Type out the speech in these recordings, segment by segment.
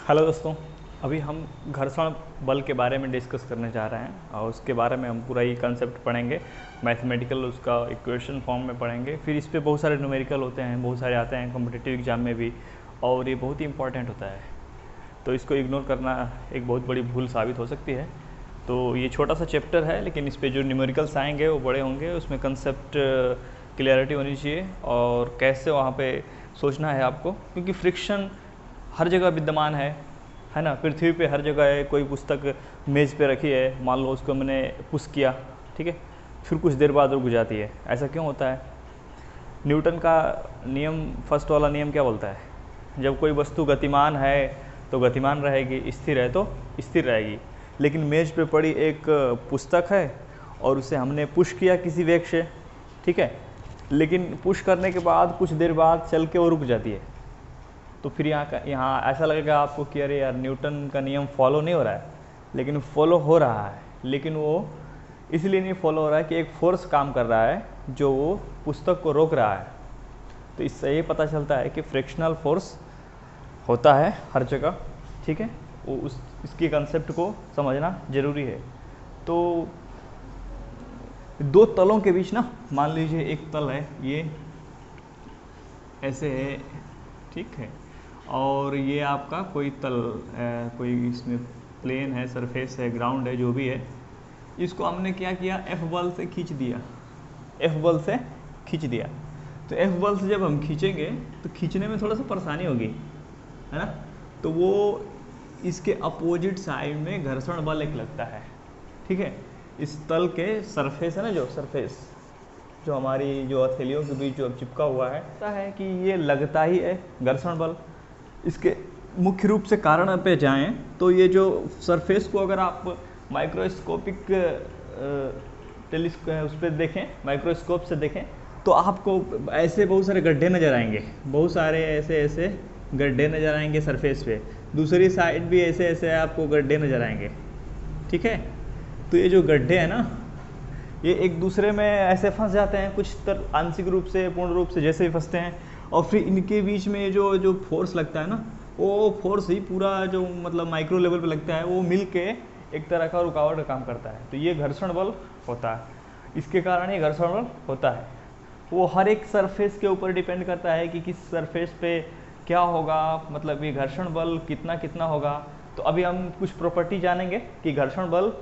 Hello दोस्तों। अभी हम घर्षण बल के बारे में डिस्कस करने जा रहे हैं और उसके बारे में हम पूरा ही कंसेप्ट पढ़ेंगे। मैथमेटिकल उसका इक्वेशन फॉर्म में पढ़ेंगे, फिर इस पे बहुत सारे न्यूमेरिकल होते हैं, बहुत सारे आते हैं कॉम्पिटिटिव एग्जाम में भी, और ये बहुत ही इंपॉर्टेंट होता है। तो इसको इग्नोर करना एक बहुत बड़ी भूल साबित हो सकती है। तो ये छोटा सा चैप्टर है, लेकिन इस पे जो न्यूमेरिकल्स आएंगे वो बड़े होंगे, उसमें कंसेप्ट क्लियरिटी होनी चाहिए और कैसे वहाँ पे सोचना है आपको, क्योंकि फ्रिक्शन हर जगह विद्यमान है ना। पृथ्वी पे हर जगह है। कोई पुस्तक मेज़ पे रखी है, मान लो उसको मैंने पुश किया, ठीक है, फिर कुछ देर बाद रुक जाती है। ऐसा क्यों होता है? न्यूटन का नियम, फर्स्ट वाला नियम क्या बोलता है? जब कोई वस्तु गतिमान है तो गतिमान रहेगी, स्थिर है तो स्थिर रहेगी। लेकिन मेज पे पड़ी एक पुस्तक है और उसे हमने पुश किया किसी वेग से, ठीक है, लेकिन पुश करने के बाद कुछ देर बाद चल के वो रुक जाती है। तो फिर यहाँ ऐसा लगेगा आपको कि अरे यार, न्यूटन का नियम फॉलो नहीं हो रहा है, लेकिन फॉलो हो रहा है। लेकिन वो इसलिए नहीं फॉलो हो रहा है कि एक फोर्स काम कर रहा है जो वो पुस्तक को रोक रहा है। तो इससे ये पता चलता है कि फ्रिक्शनल फोर्स होता है हर जगह, ठीक है। वो इसके कंसेप्ट को समझना ज़रूरी है। तो दो तलों के बीच ना, मान लीजिए एक तल है, ये ऐसे है, ठीक है, और ये आपका कोई तल कोई इसमें प्लेन है, सरफेस है, ग्राउंड है, जो भी है। इसको हमने क्या किया, एफ बल से खींच दिया, एफ बल से खींच दिया। तो एफ बल से जब हम खींचेंगे तो खींचने में थोड़ा सा परेशानी होगी, है ना। तो वो इसके अपोजिट साइड में घर्षण बल एक लगता है, ठीक है। इस तल के सरफेस है ना, जो सरफेस जो हमारी जो हथेलियों के बीच जो चिपका हुआ है कि ये लगता ही है घर्षण बल। इसके मुख्य रूप से कारण पे जाएं तो ये जो सरफेस को अगर आप माइक्रोस्कोपिक उस पर देखें, माइक्रोस्कोप से देखें, तो आपको ऐसे बहुत सारे गड्ढे नज़र आएंगे, बहुत सारे ऐसे ऐसे गड्ढे नज़र आएंगे सरफेस पे। दूसरी साइड भी ऐसे ऐसे आपको गड्ढे नज़र आएंगे, ठीक है। तो ये जो गड्ढे हैं ना, ये एक दूसरे में ऐसे फंस जाते हैं, कुछ आंशिक रूप से, पूर्ण रूप से, जैसे ही फंसते हैं, और फिर इनके बीच में जो फोर्स लगता है ना, वो फोर्स ही पूरा जो मतलब माइक्रो लेवल पे लगता है, वो मिल के एक तरह का रुकावट का काम करता है। तो ये घर्षण बल होता है, इसके कारण ये घर्षण बल होता है। वो हर एक सरफेस के ऊपर डिपेंड करता है कि किस सरफेस पे क्या होगा, मतलब ये घर्षण बल कितना कितना होगा। तो अभी हम कुछ प्रॉपर्टी जानेंगे कि घर्षण बल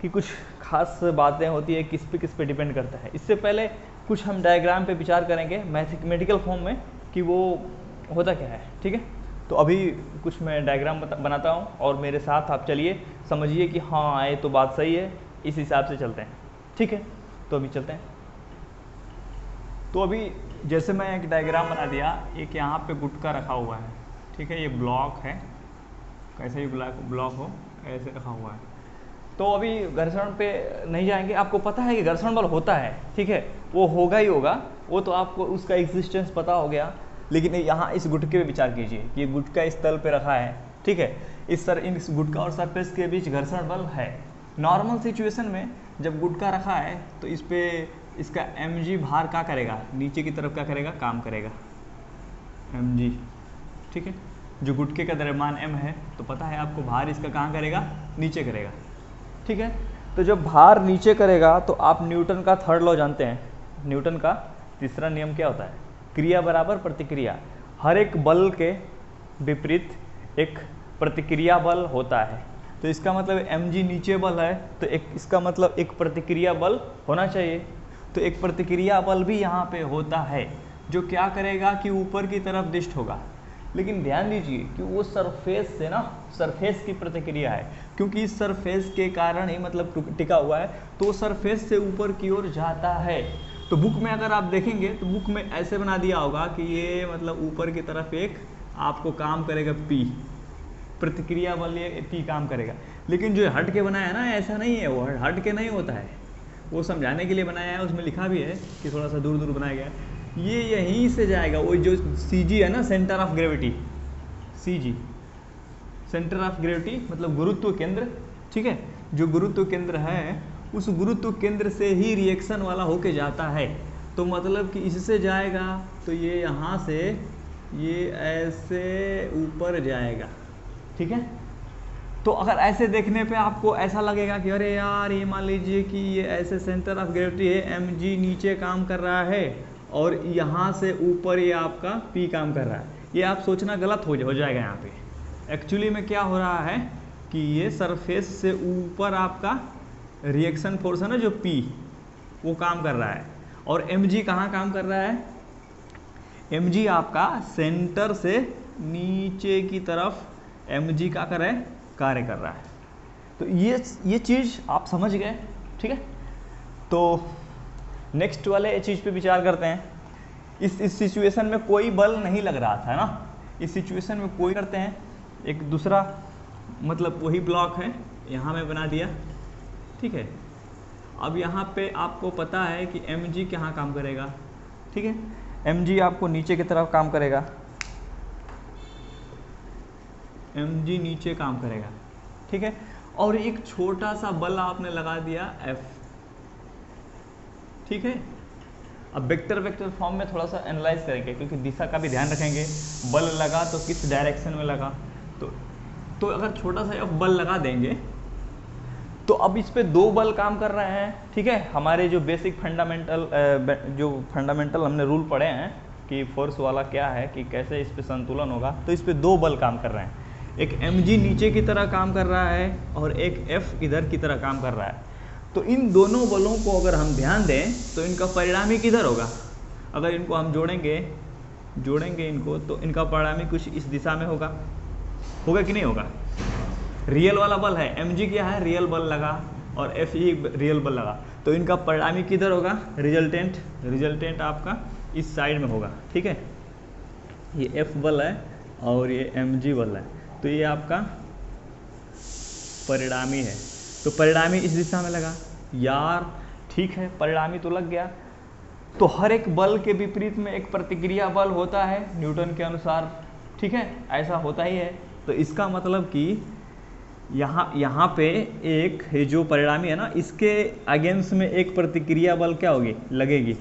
की कुछ खास बातें होती है, किस पे डिपेंड करता है। इससे पहले कुछ हम डायग्राम पे विचार करेंगे मैथमेटिकल फॉर्म में कि वो होता क्या है, ठीक है। तो अभी कुछ मैं डायग्राम बनाता हूँ और मेरे साथ आप चलिए, समझिए कि हाँ ये तो बात सही है, इस हिसाब से चलते हैं, ठीक है। तो अभी चलते हैं। तो अभी जैसे मैं एक डायग्राम बना दिया, एक यहाँ पे गुटका रखा हुआ है, ठीक है, ये ब्लॉक है, कैसे भी ब्लॉक हो ऐसे रखा हुआ है। तो अभी घर्षण पे नहीं जाएंगे, आपको पता है कि घर्षण बल होता है, ठीक है, वो होगा ही होगा, वो तो आपको उसका एग्जिस्टेंस पता हो गया। लेकिन यहाँ इस गुटके पे विचार कीजिए कि ये गुटका इस तल पे रखा है, ठीक है, इस गुटका और सरफेस के बीच घर्षण बल है। नॉर्मल सिचुएशन में जब गुटका रखा है तो इस पे इसका mg भार क्या करेगा, नीचे की तरफ क्या करेगा, काम करेगा, mg, ठीक है। जो गुटके का द्रव्यमान m है, तो पता है आपको भार इसका कहाँ करेगा, नीचे करेगा, ठीक है। तो जब भार नीचे करेगा तो आप न्यूटन का थर्ड लॉ जानते हैं। न्यूटन का तीसरा नियम क्या होता है, क्रिया बराबर प्रतिक्रिया। हर एक बल के विपरीत एक प्रतिक्रिया बल होता है। तो इसका मतलब mg नीचे बल है, तो इसका मतलब एक प्रतिक्रिया बल होना चाहिए। तो एक प्रतिक्रिया बल भी यहाँ पे होता है, जो क्या करेगा कि ऊपर की तरफ दिष्ट होगा। लेकिन ध्यान दीजिए कि वो सरफेस से ना, सरफेस की प्रतिक्रिया है, क्योंकि इस सरफेस के कारण ही मतलब टिका हुआ है, तो वो सरफेस से ऊपर की ओर जाता है। तो बुक में अगर आप देखेंगे तो बुक में ऐसे बना दिया होगा कि ये मतलब ऊपर की तरफ एक आपको काम करेगा P, प्रतिक्रिया बल ये P काम करेगा। लेकिन जो हट के बनाया है ना, ऐसा नहीं है, वो हट के नहीं होता है, वो समझाने के लिए बनाया है। उसमें लिखा भी है कि थोड़ा सा दूर दूर बनाया गया है। ये यहीं से जाएगा, वो जो CG है ना, centre of gravity, CG centre of gravity मतलब गुरुत्व केंद्र, ठीक है। जो गुरुत्व केंद्र है, उस गुरुत्व केंद्र से ही रिएक्शन वाला होके जाता है। तो मतलब कि इससे जाएगा तो ये यहाँ से ये ऐसे ऊपर जाएगा, ठीक है। तो अगर ऐसे देखने पे आपको ऐसा लगेगा कि अरे यार ये मान लीजिए कि ये ऐसे सेंटर ऑफ ग्रेविटी है, mg नीचे काम कर रहा है और यहाँ से ऊपर ये आपका p काम कर रहा है, ये आप सोचना गलत हो जाएगा यहाँ पे। एक्चुअली में क्या हो रहा है कि ये सरफेस से ऊपर आपका रिएक्शन फोर्स है ना जो p, वो काम कर रहा है, और mg कहाँ काम कर रहा है, mg आपका सेंटर से नीचे की तरफ mg का कार्य कर रहा है। तो ये चीज़ आप समझ गए, ठीक है। तो नेक्स्ट वाले चीज़ पे विचार करते हैं। इस सिचुएशन में कोई बल नहीं लग रहा था ना, इस सिचुएशन में कोई करते हैं एक दूसरा, मतलब वही ब्लॉक है, यहाँ मैं बना दिया, ठीक है। अब यहाँ पे आपको पता है कि mg कहाँ काम करेगा, ठीक है, mg आपको नीचे की तरफ काम करेगा, mg नीचे काम करेगा, ठीक है। और एक छोटा सा बल आपने लगा दिया F, ठीक है। अब वेक्टर फॉर्म में थोड़ा सा एनालाइज करेंगे, क्योंकि दिशा का भी ध्यान रखेंगे, बल लगा तो किस डायरेक्शन में लगा। तो अगर छोटा सा F बल लगा देंगे तो अब इस पे दो बल काम कर रहे हैं, ठीक है। हमारे जो बेसिक फंडामेंटल हमने रूल पढ़े हैं कि फोर्स वाला क्या है, कि कैसे इस पे संतुलन होगा, तो इस पे दो बल काम कर रहे हैं, एक mg नीचे की तरह काम कर रहा है और एक F इधर की तरह काम कर रहा है। तो इन दोनों बलों को अगर हम ध्यान दें तो इनका परिणामी किधर होगा, अगर इनको हम जोड़ेंगे इनको, तो इनका परिणामी कुछ इस दिशा में होगा कि नहीं होगा। रियल वाला बल है, mg क्या है, रियल बल लगा, और F ही रियल बल लगा, तो इनका परिणामी किधर होगा, रिजल्टेंट आपका इस साइड में होगा, ठीक है। ये F बल है और ये mg बल है, तो ये आपका परिणामी है। तो परिणामी इस दिशा में लगा, यार ठीक है, परिणामी तो लग गया। तो हर एक बल के विपरीत में एक प्रतिक्रिया बल होता है न्यूटन के अनुसार, ठीक है, ऐसा होता ही है। तो इसका मतलब कि यहाँ पे एक ये जो परिणामी है ना, इसके अगेंस्ट में एक प्रतिक्रिया बल क्या होगी, लगेगी,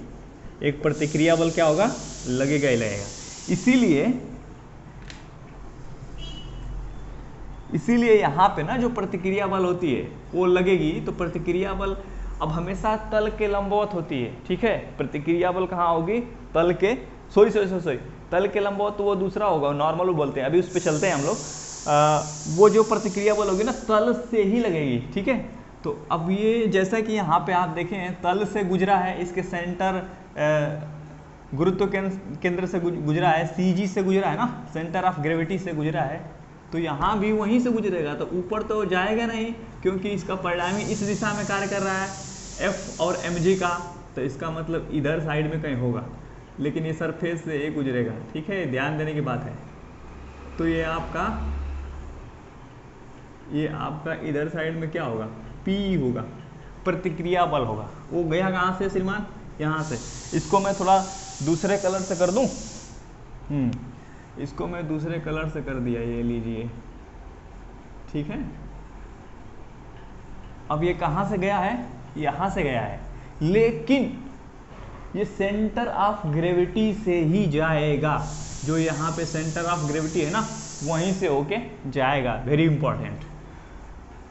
एक प्रतिक्रिया बल क्या होगा, लगेगा ही लगेगा। इसीलिए यहाँ पे ना जो प्रतिक्रिया बल होती है वो लगेगी। तो प्रतिक्रिया बल अब हमेशा तल के लंबवत होती है, ठीक है। प्रतिक्रिया बल कहाँ होगी, तल के तल के लंबवत, तो वो दूसरा होगा, नॉर्मल बोलते हैं, अभी उस पर चलते हैं हम लोग। वो जो प्रतिक्रिया बल होगी ना तल से ही लगेगी, ठीक है। तो अब ये जैसा कि यहाँ पे आप देखें तल से गुजरा है, इसके सेंटर गुरुत्व केंद्र से गुजरा है, CG से गुजरा है ना, सेंटर ऑफ ग्रेविटी से गुजरा है, तो यहाँ भी वहीं से गुजरेगा, तो ऊपर तो जाएगा नहीं, क्योंकि इसका परिणामी इस दिशा में कार्य कर रहा है F और mg का, तो इसका मतलब इधर साइड में कहीं होगा, लेकिन ये सरफेस से ये गुजरेगा, ठीक है, ध्यान देने की बात है। तो ये आपका इधर साइड में क्या होगा, P होगा, प्रतिक्रिया बल होगा। वो गया कहाँ से श्रीमान, यहाँ से। इसको मैं थोड़ा दूसरे कलर से कर दूँ, इसको मैं दूसरे कलर से कर दिया, ये लीजिए, ठीक है। अब ये कहाँ से गया है, यहाँ से गया है, लेकिन ये सेंटर ऑफ ग्रेविटी से ही जाएगा, जो यहाँ पे सेंटर ऑफ ग्रेविटी है ना, वहीं से होके जाएगा, वेरी इंपॉर्टेंट,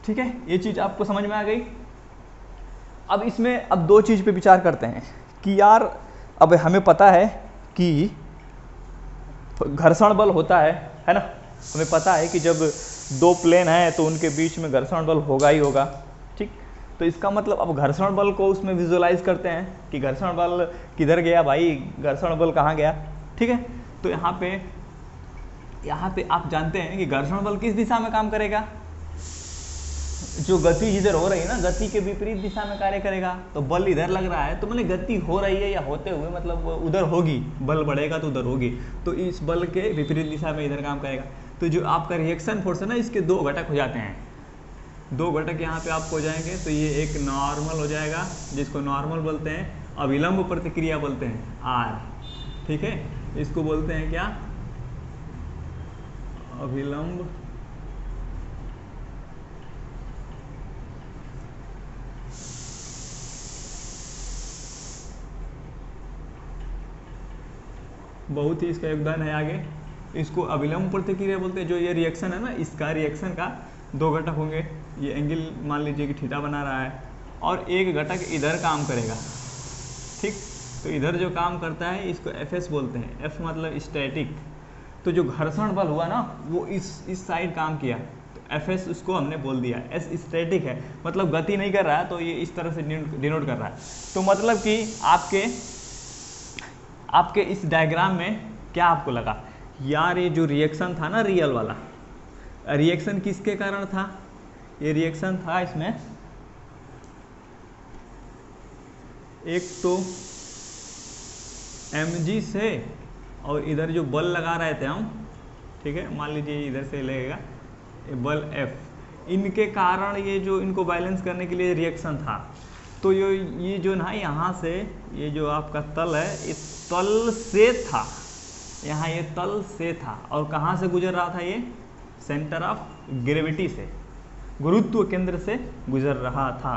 ठीक है। ये चीज़ आपको समझ में आ गई। अब इसमें अब दो चीज़ पे विचार करते हैं कि यार अब हमें पता है कि घर्षण बल होता है ना, हमें पता है कि जब दो प्लेन हैं तो उनके बीच में घर्षण बल होगा ही होगा, ठीक। तो इसका मतलब अब घर्षण बल को उसमें विजुअलाइज करते हैं कि घर्षण बल किधर गया भाई, घर्षण बल कहाँ गया, ठीक है। तो यहाँ पे आप जानते हैं कि घर्षण बल किस दिशा में काम करेगा, जो गति जिधर हो रही है ना, गति के विपरीत दिशा में कार्य करेगा। तो बल इधर लग रहा है, तो मतलब गति हो रही है या होते हुए मतलब उधर होगी, बल बढ़ेगा तो उधर होगी, तो इस बल के विपरीत दिशा में इधर काम करेगा। तो जो आपका रिएक्शन फोर्स है ना, इसके दो घटक हो जाते हैं, दो घटक यहाँ पे आपको हो जाएंगे। तो ये एक नॉर्मल हो जाएगा, जिसको नॉर्मल बोलते हैं, अविलंब प्रतिक्रिया बोलते हैं, R, ठीक है। इसको बोलते हैं क्या, अविलंब बहुत ही इसका योगदान है आगे, इसको अभिलंब प्रतिक्रिया बोलते हैं। जो ये रिएक्शन है ना, इसका रिएक्शन का दो घटक होंगे। ये एंगल मान लीजिए कि थीटा बना रहा है और एक घटक इधर काम करेगा, ठीक। तो इधर जो काम करता है इसको Fs बोलते हैं। F मतलब स्टैटिक। तो जो घर्षण बल हुआ ना वो इस साइड काम किया, तो Fs उसको हमने बोल दिया। S स्टैटिक है मतलब गति नहीं कर रहा है, तो ये इस तरह से डिनोट कर रहा है। तो मतलब कि आपके इस डायग्राम में क्या आपको लगा यार, ये जो रिएक्शन था ना रियल वाला, रिएक्शन किसके कारण था? ये रिएक्शन था इसमें एक तो mg से, और इधर जो बल लगा रहे थे हम, ठीक है, मान लीजिए इधर से लगेगा ये बल F, इनके कारण ये जो इनको बैलेंस करने के लिए रिएक्शन था। तो ये जो ना यहाँ से ये जो आपका तल है, इस तल से था, यहाँ ये तल से था, और कहाँ से गुजर रहा था? ये सेंटर ऑफ ग्रेविटी से, गुरुत्व केंद्र से गुजर रहा था।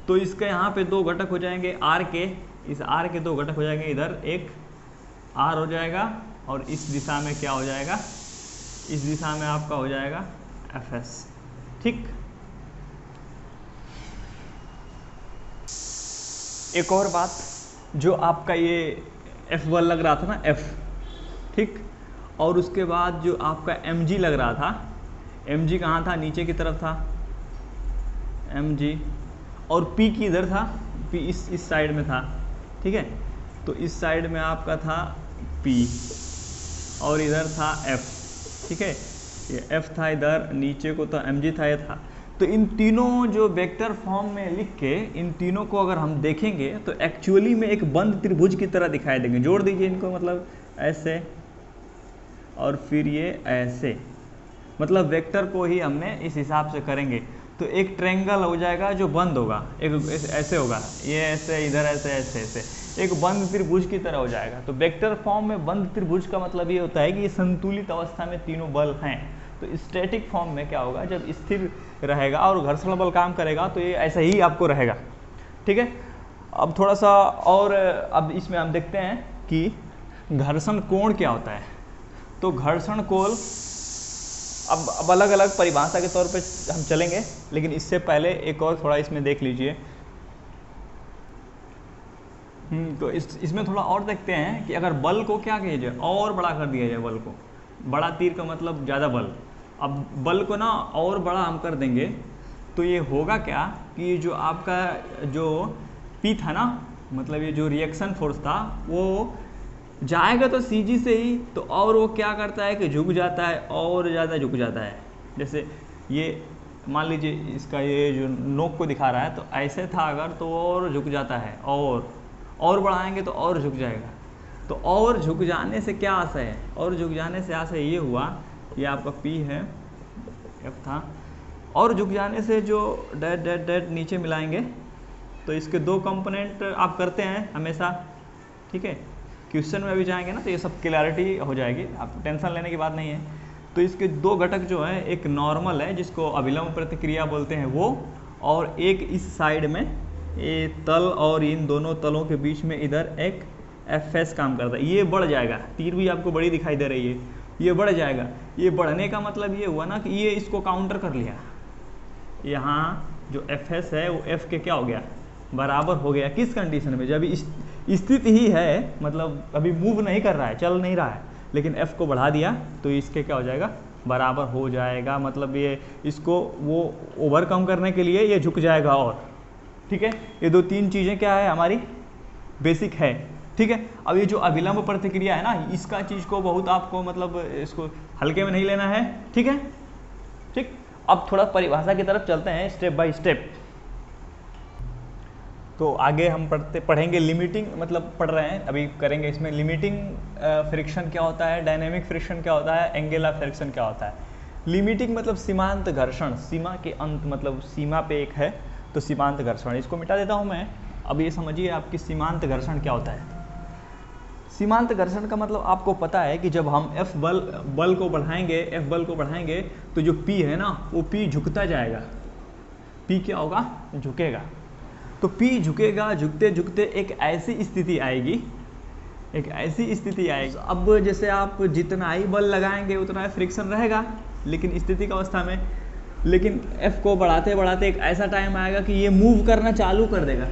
तो इसके यहाँ पे दो घटक हो जाएंगे R के, इस R के दो घटक हो जाएंगे, इधर एक R हो जाएगा और इस दिशा में क्या हो जाएगा? इस दिशा में आपका हो जाएगा Fs, ठीक। एक और बात, जो आपका ये F बल लग रहा था ना F, ठीक, और उसके बाद जो आपका mg लग रहा था, mg कहाँ था? नीचे की तरफ था mg, और p की इधर था, p इस साइड में था, ठीक है। तो इस साइड में आपका था p और इधर था f, ठीक है। ये f था इधर, नीचे को तो mg था, ये था। तो इन तीनों जो वेक्टर फॉर्म में लिख के इन तीनों को अगर हम देखेंगे तो एक्चुअली में एक बंद त्रिभुज की तरह दिखाई देंगे। जोड़ दीजिए इनको, मतलब ऐसे और फिर ये ऐसे, मतलब वेक्टर को ही हमने इस हिसाब से करेंगे तो एक ट्रायंगल हो जाएगा जो बंद होगा, एक ऐसे होगा, ये ऐसे, इधर ऐसे, ऐसे ऐसे, एक बंद त्रिभुज की तरह हो जाएगा। तो वेक्टर फॉर्म में बंद त्रिभुज का मतलब ये होता है कि ये संतुलित अवस्था में तीनों बल हैं। तो स्टैटिक फॉर्म में क्या होगा, जब स्थिर रहेगा और घर्षण बल काम करेगा तो ये ऐसा ही आपको रहेगा, ठीक है। अब थोड़ा सा और अब इसमें हम देखते हैं कि घर्षण कोण क्या होता है। तो घर्षण कोण अब अलग अलग परिभाषा के तौर पे हम चलेंगे, लेकिन इससे पहले एक और थोड़ा इसमें देख लीजिए। तो इसमें थोड़ा और देखते हैं कि अगर बल को क्या किया जाए, और बड़ा कर दिया जाए बल को, बड़ा तीर का मतलब ज़्यादा बल। अब बल को ना और बड़ा हम कर देंगे तो ये होगा क्या कि जो आपका जो P था ना, मतलब ये जो रिएक्शन फोर्स था वो जाएगा तो CG से ही, तो और वो क्या करता है कि झुक जाता है, और ज़्यादा झुक जाता है। जैसे ये मान लीजिए इसका ये जो नोक को दिखा रहा है, तो ऐसे था अगर तो और झुक जाता है, और बढ़ाएंगे तो और झुक जाएगा। तो और झुक जाने से क्या आशय है? और झुक जाने से आशय ये हुआ, ये आपका P है, F था, और झुक जाने से जो डेट नीचे मिलाएंगे तो इसके दो कंपोनेंट आप करते हैं हमेशा, ठीक है। क्वेश्चन में भी जाएंगे ना तो ये सब क्लैरिटी हो जाएगी, आप टेंशन लेने की बात नहीं है। तो इसके दो घटक जो है, एक नॉर्मल है जिसको अभिलंब प्रतिक्रिया बोलते हैं वो, और एक इस साइड में ये तल और इन दोनों तलों के बीच में इधर एक Fs काम करता है। ये बढ़ जाएगा, तीर भी आपको बड़ी दिखाई दे रही है, ये बढ़ जाएगा। ये बढ़ने का मतलब ये हुआ ना कि ये इसको काउंटर कर लिया, यहाँ जो Fs है वो F के क्या हो गया, बराबर हो गया। किस कंडीशन में? जब स्थिति ही है, मतलब अभी मूव नहीं कर रहा है, चल नहीं रहा है, लेकिन F को बढ़ा दिया तो इसके क्या हो जाएगा, बराबर हो जाएगा। मतलब ये इसको वो ओवरकम करने के लिए ये झुक जाएगा, और ठीक है। ये दो तीन चीज़ें क्या है हमारी बेसिक है, ठीक है। अब ये जो अभिलंब प्रतिक्रिया है ना, इसका चीज़ को बहुत आपको मतलब इसको हल्के में नहीं लेना है, ठीक है, ठीक। अब थोड़ा परिभाषा की तरफ चलते हैं स्टेप बाय स्टेप। तो आगे हम पढ़ेंगे लिमिटिंग, मतलब पढ़ रहे हैं अभी, करेंगे इसमें लिमिटिंग फ्रिक्शन क्या होता है, डायनेमिक फ्रिक्शन क्या होता है, एंगल ऑफ फ्रिक्शन क्या होता है। लिमिटिंग मतलब सीमांत घर्षण, सीमा के अंत, मतलब सीमा पे एक है तो सीमांत घर्षण। इसको मिटा देता हूँ मैं। अब ये समझिए आपकी सीमांत घर्षण क्या होता है। सीमांत घर्षण का मतलब आपको पता है कि जब हम F बल को बढ़ाएंगे तो जो P है ना वो P झुकता जाएगा। P क्या होगा, झुकेगा। तो P झुकेगा, झुकते झुकते एक ऐसी स्थिति आएगी, एक ऐसी स्थिति आएगी। अब जैसे आप जितना ही बल लगाएंगे उतना ही फ्रिक्शन रहेगा, लेकिन स्थिति की अवस्था में, लेकिन F को बढ़ाते बढ़ाते एक ऐसा टाइम आएगा कि ये मूव करना चालू कर देगा।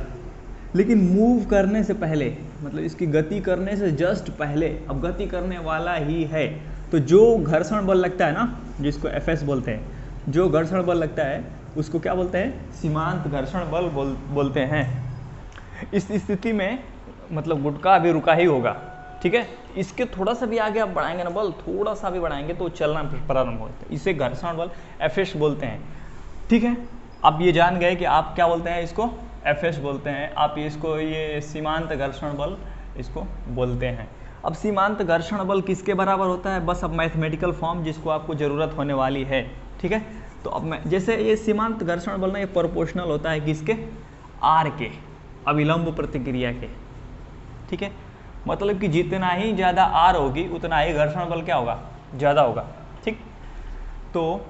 लेकिन मूव करने से पहले, मतलब इसकी गति करने से जस्ट पहले, अब गति करने वाला ही है, तो जो घर्षण बल लगता है ना, जिसको Fs बोलते हैं, जो घर्षण बल लगता है उसको क्या बोलते हैं? सीमांत घर्षण बल बोलते हैं। इस स्थिति में मतलब गुटका अभी रुका ही होगा, ठीक है। इसके थोड़ा सा भी आगे आप बढ़ाएंगे ना बल, थोड़ा सा भी बढ़ाएंगे तो चलना प्रारंभ होता है। इसे घर्षण बल Fs बोलते हैं, ठीक है। आप ये जान गए कि आप क्या बोलते हैं, इसको Fs बोलते हैं, आप इसको ये सीमांत घर्षण बल इसको बोलते हैं। अब सीमांत घर्षण बल किसके बराबर होता है? बस अब मैथमेटिकल फॉर्म जिसको आपको ज़रूरत होने वाली है, ठीक है। तो अब मैं जैसे ये सीमांत घर्षण बल ना, ये प्रोपोर्शनल होता है किसके? R के, अभिलंब प्रतिक्रिया के, ठीक है। मतलब कि जितना ही ज़्यादा R होगी उतना ही घर्षण बल क्या होगा? ज़्यादा होगा, ठीक। तो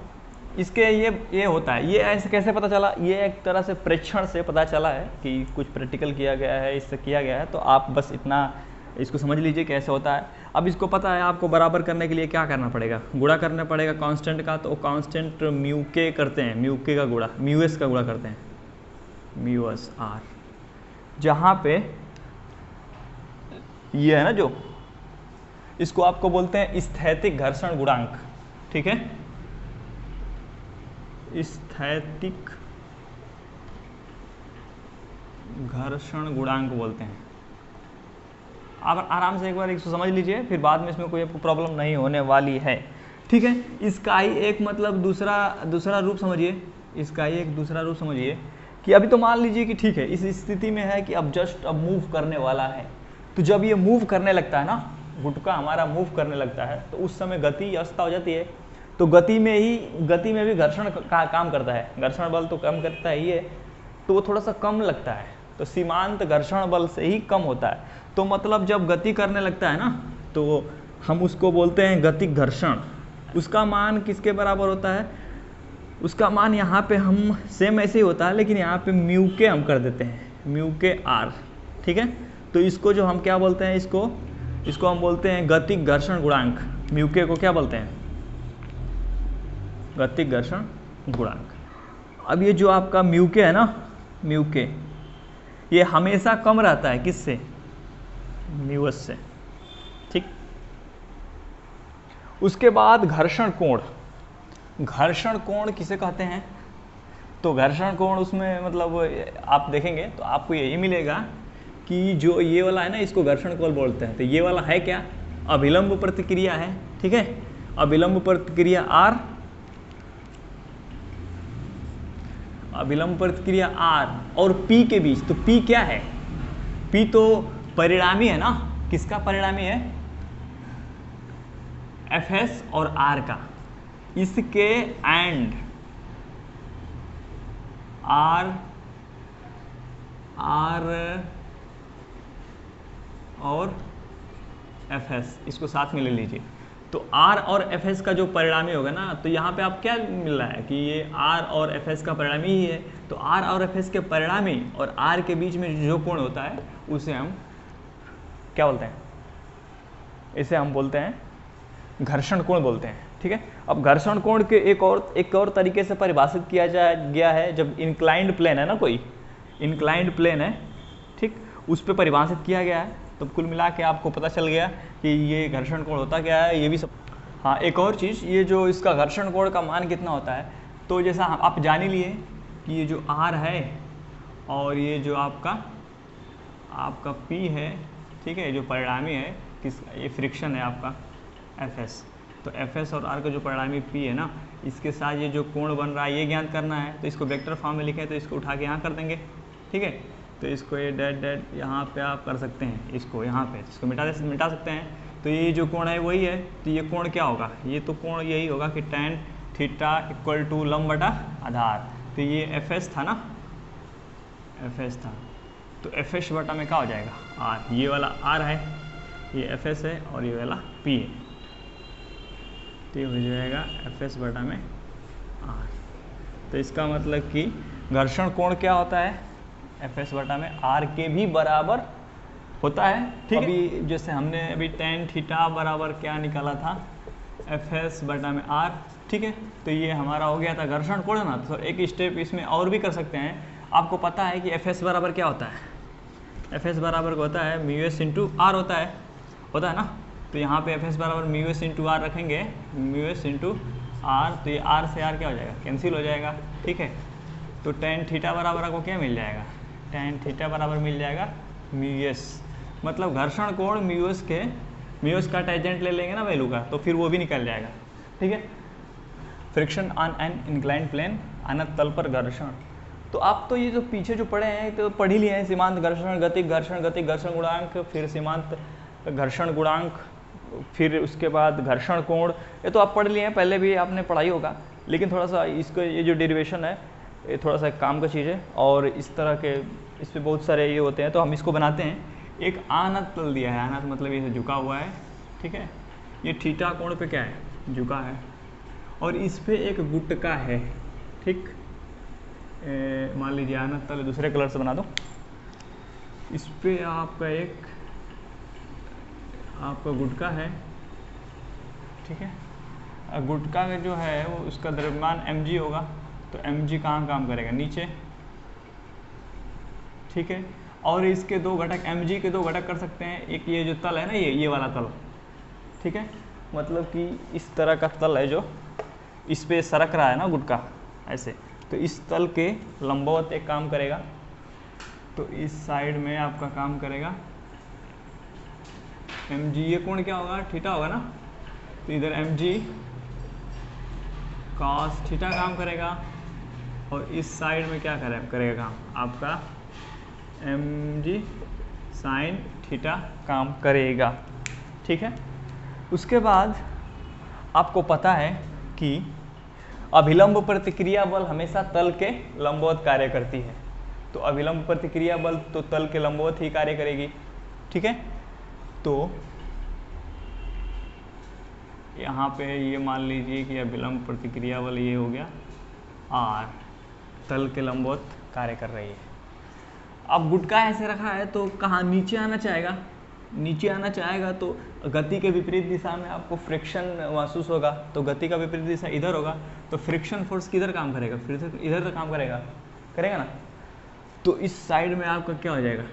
इसके ये होता है। ये ऐसे कैसे पता चला? ये एक तरह से प्रेक्षण से पता चला है कि कुछ प्रैक्टिकल किया गया है, इससे किया गया है। तो आप बस इतना इसको समझ लीजिए कैसे होता है। अब इसको पता है आपको बराबर करने के लिए क्या करना पड़ेगा? गुणा करना पड़ेगा कांस्टेंट का। तो कांस्टेंट म्यू के करते हैं, म्यू के का गुणा, म्यू एस का गुणा करते हैं, म्यू एस आर, जहाँ पे ये है ना, जो इसको आपको बोलते हैं स्थैतिक घर्षण गुणांक, ठीक है। स्थैतिक घर्षण गुणांक बोलते हैं। आप आराम से एक बार इसको समझ लीजिए, फिर बाद में इसमें कोई प्रॉब्लम नहीं होने वाली है, ठीक है। इसका ही एक मतलब दूसरा रूप समझिए, इसका ही एक दूसरा रूप समझिए कि अभी तो मान लीजिए कि ठीक है, इस स्थिति में है कि अब जस्ट अब मूव करने वाला है। तो जब ये मूव करने लगता है ना, गुटका हमारा मूव करने लगता है, तो उस समय गति अवस्था हो जाती है। तो गति में भी घर्षण का काम करता है, घर्षण बल तो कम करता ही है, तो वो थोड़ा सा कम लगता है। तो सीमांत घर्षण बल से ही कम होता है। तो मतलब जब गति करने लगता है ना, तो हम उसको बोलते हैं गतिक घर्षण। उसका मान किसके बराबर होता है? उसका मान यहाँ पे हम सेम ऐसे ही होता है, लेकिन यहाँ पे म्यू के हम कर देते हैं, म्यू के आर, ठीक है। तो इसको जो हम क्या बोलते हैं, इसको हम बोलते हैं गतिक घर्षण गुणांक। म्यू के को क्या बोलते हैं? गतिक घर्षण गुणांक। अब ये जो आपका म्यू के है ना, म्यू के, ये हमेशा कम रहता है किससे? म्यू एस से, ठीक। उसके बाद घर्षण कोण। घर्षण कोण किसे कहते हैं? तो घर्षण कोण उसमें मतलब आप देखेंगे तो आपको यही मिलेगा कि जो ये वाला है ना, इसको घर्षण कोण बोलते हैं। तो ये वाला है क्या? अभिलंब प्रतिक्रिया है, ठीक है। अभिलंब प्रतिक्रिया R, अभिलंब प्रतिक्रिया R और P के बीच। तो P क्या है? P तो परिणामी है ना, किसका परिणामी है? Fs और R का। इसके एंड R और Fs, इसको साथ में ले लीजिए। तो R और Fs का जो परिणामी होगा ना, तो यहाँ पे आप क्या मिल रहा है कि ये R और Fs का परिणामी ही है। तो R और Fs के परिणामी और R के बीच में जो कोण होता है उसे हम क्या बोलते हैं? इसे हम बोलते हैं घर्षण कोण बोलते हैं, ठीक है। अब घर्षण कोण के एक और तरीके से परिभाषित किया गया है। जब इंक्लाइंड प्लेन है ना, कोई इंक्लाइंड प्लेन है, ठीक, उस पर परिभाषित किया गया है। तो कुल मिला के आपको पता चल गया कि ये घर्षण कोण होता क्या है, ये भी सब। हाँ, एक और चीज़, ये जो इसका घर्षण कोण का मान कितना होता है, तो जैसा आप जान ही लिए कि ये जो R है और ये जो आपका P है, ठीक है, जो परिणामी है ये फ्रिक्शन है आपका Fs। तो Fs और R का जो परिणामी P है ना, इसके साथ ये जो कोण बन रहा है ये ज्ञात करना है। तो इसको वेक्टर फॉर्म में लिखे हैं, तो इसको उठा के यहाँ कर देंगे, ठीक है। तो इसको ये डेट यहाँ पे आप कर सकते हैं, इसको यहाँ पे इसको मिटा सकते हैं। तो ये जो कोण है वही है। तो ये कोण क्या होगा? ये तो कोण यही होगा कि tan थीटा इक्वल टू लंब बटा आधार। तो ये Fs था ना, Fs था, तो Fs बटा में क्या हो जाएगा? R। ये वाला R है, ये Fs है और ये वाला P है, तो ये हो जाएगा Fs बटा में R। तो इसका मतलब कि घर्षण कोण क्या होता है? Fs बटा में R के भी बराबर होता है, ठीक है। अभी जैसे हमने अभी tan थीटा बराबर क्या निकाला था, Fs बटा में r, ठीक है। तो ये हमारा हो गया था घर्षण कोण ना। तो एक स्टेप इसमें और भी कर सकते हैं। आपको पता है कि Fs बराबर क्या होता है, Fs बराबर होता है μs इंटू आर होता है ना। तो यहाँ पे Fs बराबर μs इंटू आर रखेंगे, μs इंटू आर, तो ये r से r क्या हो जाएगा, कैंसिल हो जाएगा, ठीक है। तो tan थीटा बराबर आपको क्या मिल जाएगा, tan थीटा बराबर मिल जाएगा μs, मतलब घर्षण कोण म्यूएस का टेंजेंट ले लेंगे ना वैल्यू का, तो फिर वो भी निकल जाएगा, ठीक है। Friction on an inclined plane, अनंत तल पर घर्षण। तो आप तो ये जो पीछे जो पढ़े हैं तो पढ़ ही लिए हैं, सीमांत घर्षण गति, घर्षण गुणांक, फिर सीमांत घर्षण गुणांक, फिर उसके बाद घर्षण कोण, ये तो आप पढ़ लिए हैं, पहले भी आपने पढ़ाई होगा। लेकिन थोड़ा सा इसको ये जो डेरिवेशन है ये थोड़ा सा काम का चीज़ है, और इस तरह के इस पर बहुत सारे ये होते हैं, तो हम इसको बनाते हैं। एक अनंत तल दिया है, अनंत मतलब ये झुका हुआ है, ठीक है। ये थीटा कोण पे क्या है, झुका है, और इस पे एक गुटका है, ठीक। मान लीजिए अनंत तल दूसरे कलर से बना दो। इस पे आपका गुटका है, ठीक है। गुटका का जो है वो उसका द्रव्यमान mg होगा, तो mg कहाँ काम करेगा, नीचे, ठीक है। और इसके दो घटक mg के दो घटक कर सकते हैं। एक ये जो तल है ना, ये वाला तल, ठीक है, मतलब कि इस तरह का तल है जो इस पे सरक रहा है ना गुटका ऐसे, तो इस तल के लंबवत एक काम करेगा, तो इस साइड में आपका काम करेगा mg, ये कोण क्या होगा, थीटा होगा ना, तो इधर mg cos थीटा काम करेगा, और इस साइड में क्या करेगा काम आपका mg sin थीटा काम करेगा, ठीक है। उसके बाद आपको पता है कि अभिलंब प्रतिक्रिया बल हमेशा तल के लंबवत कार्य करती है, तो अभिलंब प्रतिक्रिया बल तो तल के लंबवत ही कार्य करेगी, ठीक है। तो यहाँ पे ये मान लीजिए कि अभिलंब प्रतिक्रिया बल ये हो गया r, तल के लंबवत कार्य कर रही है। अब गुटका ऐसे रखा है तो कहाँ नीचे आना चाहेगा, नीचे आना चाहेगा तो गति के विपरीत दिशा में आपको फ्रिक्शन महसूस होगा, तो गति का विपरीत दिशा इधर होगा, तो फ्रिक्शन फोर्स किधर काम करेगा, फिर इधर तो काम करेगा ना। तो इस साइड में आपका क्या हो जाएगा,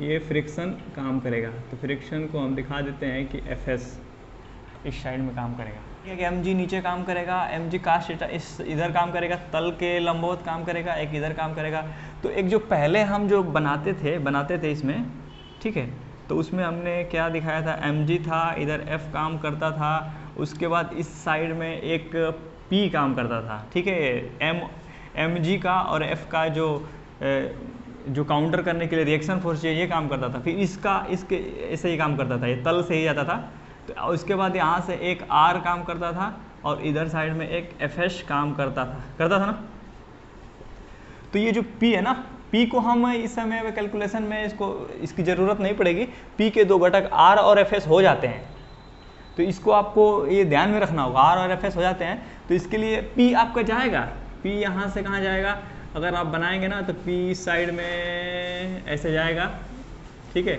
ये फ्रिक्शन काम करेगा, तो फ्रिक्शन को हम दिखा देते हैं कि Fs इस साइड में काम करेगा, ठीक है। कि mg नीचे काम करेगा, mg cos थीटा इस इधर काम करेगा, तल के लंबवत काम करेगा, एक इधर काम करेगा। तो एक जो पहले हम जो बनाते थे इसमें, ठीक है, तो उसमें हमने क्या दिखाया था, mg था, इधर f काम करता था, उसके बाद इस साइड में एक p काम करता था, ठीक है। mg का और f का जो काउंटर करने के लिए रिएक्शन फोर्स ये काम करता था, फिर इसके ऐसे ही काम करता था, ये तल से ही जाता था। तो उसके बाद यहाँ से एक r काम करता था, और इधर साइड में एक fs काम करता था ना। तो ये जो p है ना, p को हम इस समय कैलकुलेशन में इसकी ज़रूरत नहीं पड़ेगी, p के दो घटक r और fs हो जाते हैं, तो इसको आपको ये ध्यान में रखना होगा, r और fs हो जाते हैं। तो इसके लिए p आपका जाएगा, p यहाँ से कहाँ जाएगा, अगर आप बनाएंगे ना तो p साइड में ऐसे जाएगा, ठीक है।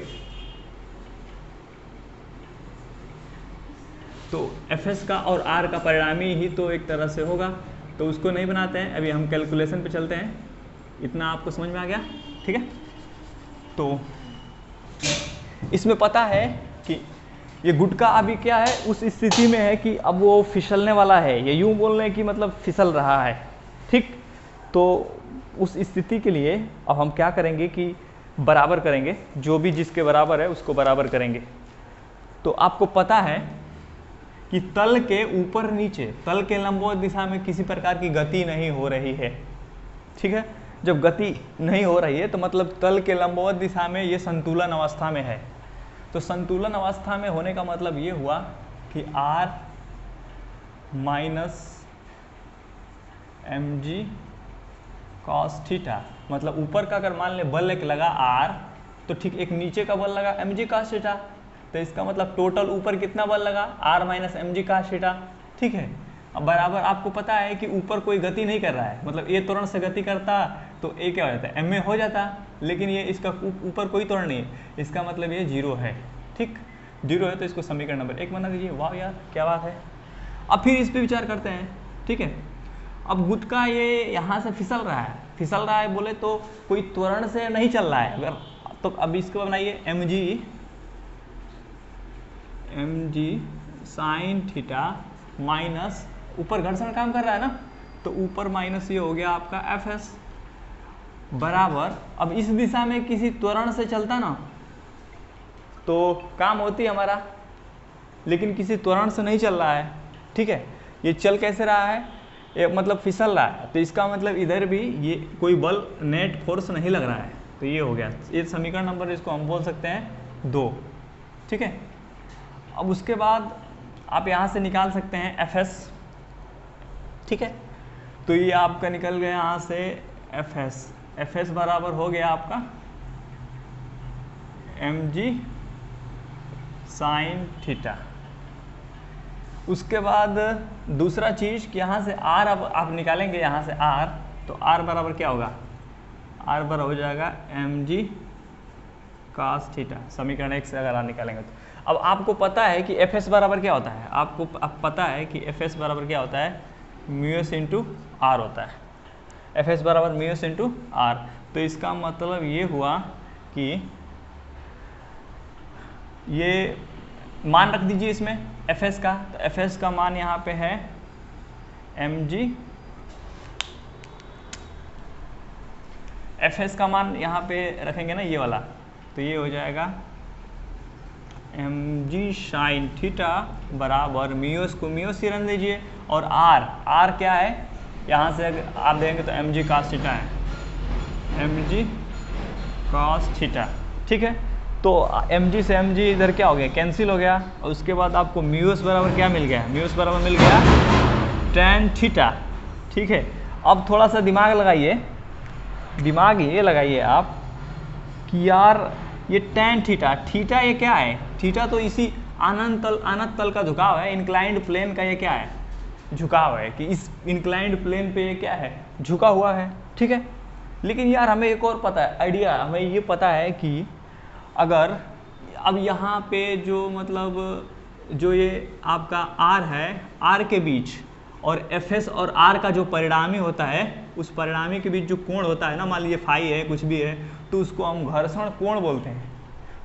तो Fs का और R का परिणामी ही तो एक तरह से होगा, तो उसको नहीं बनाते हैं। अभी हम कैलकुलेशन पे चलते हैं, इतना आपको समझ में आ गया, ठीक है। तो इसमें पता है कि ये गुटका अभी क्या है, उस स्थिति में है कि अब वो फिसलने वाला है, ये यूं बोल रहे हैं कि मतलब फिसल रहा है, ठीक। तो उस स्थिति के लिए अब हम क्या करेंगे कि बराबर करेंगे, जो भी जिसके बराबर है उसको बराबर करेंगे। तो आपको पता है कि तल के ऊपर नीचे, तल के लंबवत दिशा में किसी प्रकार की गति नहीं हो रही है, ठीक है। जब गति नहीं हो रही है तो मतलब तल के लंबवत दिशा में ये संतुलन अवस्था में है। तो संतुलन अवस्था में होने का मतलब ये हुआ कि r minus mg cos theta, मतलब ऊपर का अगर मान ले बल एक लगा r, तो ठीक एक नीचे का बल लगा mg cos थीटा, तो इसका मतलब टोटल ऊपर कितना बल लगा, r minus mg cos theta, ठीक है। अब बराबर आपको पता है कि ऊपर कोई गति नहीं कर रहा है, मतलब ये तुरंत से गति करता तो ये क्या हो जाता है, ma हो जाता, लेकिन ये इसका ऊपर कोई त्वरण नहीं है, इसका मतलब ये 0 है। ठीक, 0 है तो इसको समीकरण नंबर 1 बना दीजिए। वाह यार क्या बात है। अब फिर इस पे विचार करते हैं। ठीक है, अब गुटका ये यहाँ से फिसल रहा है बोले तो कोई त्वरण से नहीं चल रहा है अगर, तो अब इसको बनाइए mg साइन थीटा माइनस, ऊपर घर्षण काम कर रहा है ना, तो ऊपर माइनस ये हो गया आपका fs बराबर, अब इस दिशा में किसी त्वरण से चलता ना तो काम होती हमारा, लेकिन किसी त्वरण से नहीं चल रहा है। ठीक है, ये चल कैसे रहा है, ये मतलब फिसल रहा है, तो इसका मतलब इधर भी ये कोई बल नेट फोर्स नहीं लग रहा है, तो ये हो गया ये समीकरण नंबर, इसको हम बोल सकते हैं 2। ठीक है, अब उसके बाद आप यहाँ से निकाल सकते हैं fs। ठीक है, तो ये आपका निकल गया यहाँ से fs बराबर हो गया आपका mg साइन थीटा। उसके बाद दूसरा चीज़ कि यहाँ से r अब आप निकालेंगे यहाँ से r, तो r बराबर क्या होगा, r बराबर हो जाएगा mg cos थीटा, समीकरण 1 से अगर r निकालेंगे तो। अब आपको पता है कि fs बराबर क्या होता है, आपको अब पता है कि fs बराबर क्या होता है, म्यूएस इंटू r होता है, fs बराबर म्यूएस इंटू r। तो इसका मतलब ये हुआ कि ये मान रख दीजिए इसमें fs का, तो fs का मान यहाँ पे है mg, fs का मान यहाँ पे रखेंगे ना ये वाला, तो ये हो जाएगा mg साइन थीटा बराबर म्यूस को म्यूस ही रन दीजिए, और r क्या है, यहाँ से अगर आप देंगे तो mg cos थीटा है, mg cos थीटा। ठीक है, तो mg से mg इधर क्या हो गया, कैंसिल हो गया, और उसके बाद आपको म्यूस बराबर क्या मिल गया, म्यूस बराबर मिल गया tan थीटा। ठीक है, अब थोड़ा सा दिमाग लगाइए, दिमाग ये लगाइए आप कि यार ये tan थीटा, थीटा ये क्या है, थीटा तो इसी अनंत तल का झुकाव है, इंक्लाइंड प्लेन का ये क्या है, झुकाव है, कि इस इंक्लाइंड प्लेन पे ये क्या है, झुका हुआ है। ठीक है, लेकिन यार हमें एक और पता है आइडिया, हमें ये पता है कि अगर अब यहाँ पे जो मतलब जो ये आपका r है, r के बीच और fs और r का जो परिणामी होता है, उस परिणामी के बीच जो कोण होता है ना, मान लीजिए फाई है कुछ भी है, तो उसको हम घर्षण कोण बोलते हैं।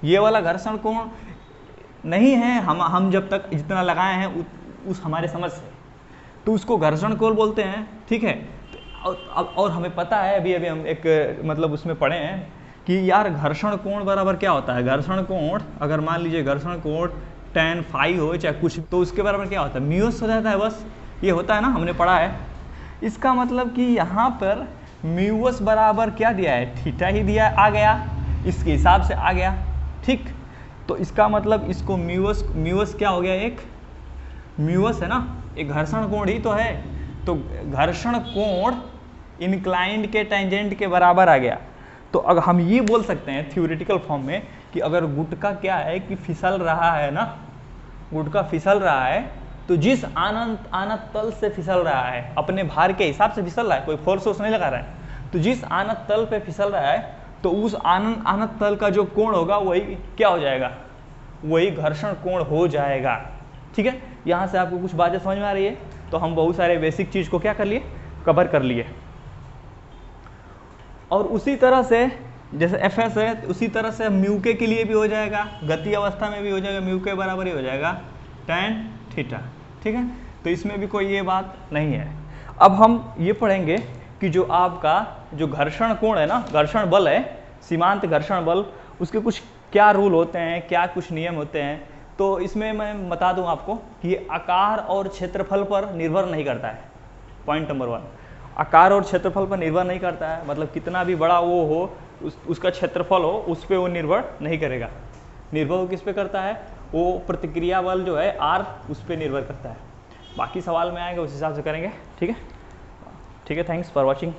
ये वाला घर्षण कोण नहीं है, हम जब तक जितना लगाए हैं उस हमारे समझ से, तो उसको घर्षण कोण बोलते हैं। ठीक है, और हमें पता है अभी हम एक मतलब उसमें पढ़े हैं कि यार घर्षण कोण बराबर क्या होता है, घर्षण कोण अगर मान लीजिए घर्षण कोण tan फाई हो चाहे कुछ, तो उसके बराबर क्या होता है, म्यूस हो जाता है, बस ये होता है ना, हमने पढ़ा है। इसका मतलब कि यहाँ पर म्यूस बराबर क्या दिया है, थीटा ही दिया आ गया, इसके हिसाब से आ गया। ठीक, तो इसका मतलब इसको म्यूस क्या हो गया, एक म्यूस है ना, एक घर्षण कोण ही तो है, तो घर्षण कोण इंक्लाइंड के टेंजेंट के बराबर आ गया। तो अगर हम ये बोल सकते हैं थ्योरेटिकल फॉर्म में कि अगर गुटका क्या है कि फिसल रहा है ना, गुटका फिसल रहा है, तो जिस आनत तल से फिसल रहा है, अपने भार के हिसाब से फिसल रहा है, कोई फोर्स नहीं लगा रहा है, तो जिस आनत तल पे फिसल रहा है, तो उस आनत तल का जो कोण होगा वही क्या हो जाएगा, वही घर्षण कोण हो जाएगा। ठीक है, यहाँ से आपको कुछ बातें समझ में आ रही है, तो हम बहुत सारे बेसिक चीज़ को क्या कर लिए, कवर कर लिए। और उसी तरह से जैसे fs है, उसी तरह से म्यू के लिए भी हो जाएगा, गति अवस्था में भी हो जाएगा, म्यू के बराबर ही हो जाएगा tan थीटा। ठीक है, तो इसमें भी कोई ये बात नहीं है। अब हम ये पढ़ेंगे कि जो आपका जो घर्षण कोण है ना, घर्षण बल है, सीमांत घर्षण बल, उसके कुछ क्या रूल होते हैं, क्या कुछ नियम होते हैं। तो इसमें मैं बता दूं आपको कि ये आकार और क्षेत्रफल पर निर्भर नहीं करता है। पॉइंट नंबर 1, आकार और क्षेत्रफल पर निर्भर नहीं करता है, मतलब कितना भी बड़ा वो हो, उसका क्षेत्रफल हो, उस पर वो निर्भर नहीं करेगा। निर्भर वो किस पे करता है, वो प्रतिक्रिया बल जो है R, उस पर निर्भर करता है। बाकी सवाल में आएंगे उस हिसाब से करेंगे। ठीक है, थैंक्स फॉर वॉचिंग।